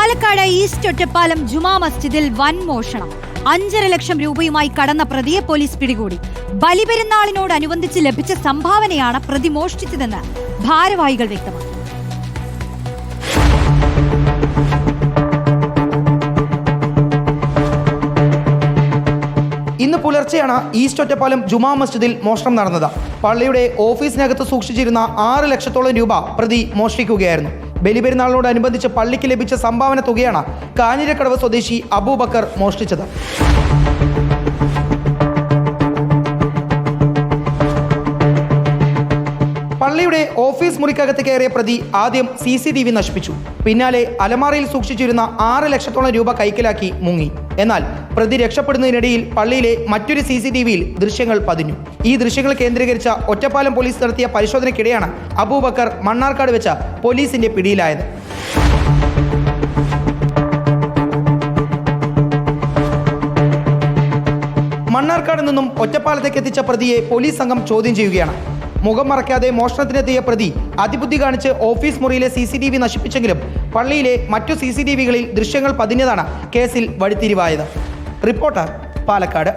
Palakkad east Ottapalam ജുമാ മസ്ജിദിൽ വൻ മോഷണം. 5.5 ലക്ഷം രൂപയുമായി കടന്ന പ്രതിയെ പോലീസ് പിടികൂടി. ബലിപെരുന്നാളിനോടനുബന്ധിച്ച് ലഭിച്ച സംഭാവനയാണ് പ്രതി മോഷ്ടിച്ചതെന്ന് ഭാരവാഹികൾ വ്യക്തമാക്കി. ഇന്ന് പുലർച്ചെയാണ് ഈസ്റ്റ് ഒറ്റപ്പാലം ജുമാ മസ്ജിദിൽ മോഷണം നടന്നത്. പള്ളിയുടെ ഓഫീസിനകത്ത് സൂക്ഷിച്ചിരുന്ന 6 ലക്ഷത്തോളം രൂപ പ്രതി മോഷ്ടിക്കുകയായിരുന്നു. ബലിപെരുന്നാളിനോടനുബന്ധിച്ച് പള്ളിക്ക് ലഭിച്ച സംഭാവന തുകയാണ് കാഞ്ഞിരക്കടവ് സ്വദേശി അബൂബക്കർ മോഷ്ടിച്ചത്. പള്ളിയുടെ ഓഫീസ് മുറിക്കകത്ത് കയറിയ പ്രതി ആദ്യം CCTV നശിപ്പിച്ചു. പിന്നാലെ അലമാറയിൽ സൂക്ഷിച്ചിരുന്ന 6 ലക്ഷത്തോളം രൂപ കൈക്കലാക്കി മുങ്ങി. എന്നാൽ പ്രതി രക്ഷപ്പെടുന്നതിനിടയിൽ പള്ളിയിലെ മറ്റൊരു CCTVയിൽ ദൃശ്യങ്ങൾ പതിഞ്ഞു. ഈ ദൃശ്യങ്ങൾ കേന്ദ്രീകരിച്ച ഒറ്റപ്പാലം പോലീസ് നടത്തിയ പരിശോധനയ്ക്കിടെയാണ് അബൂബക്കർ മണ്ണാർക്കാട് വെച്ച പോലീസിന്റെ പിടിയിലായത്. മണ്ണാർക്കാട് നിന്നും ഒറ്റപ്പാലത്തേക്ക് എത്തിച്ച പ്രതിയെ പോലീസ് സംഘം ചോദ്യം ചെയ്യുകയാണ്. മുഖം മറയ്ക്കാതെ മോഷണത്തിനെത്തിയ പ്രതി അതിബുദ്ധി കാണിച്ച് ഓഫീസ് മുറിയിലെ CCTV നശിപ്പിച്ചെങ്കിലും പള്ളിയിലെ മറ്റു CCTVകളിൽ ദൃശ്യങ്ങൾ പതിഞ്ഞതാണ് കേസിൽ വഴിത്തിരിവായത്. റിപ്പോർട്ടർ, പാലക്കാട്.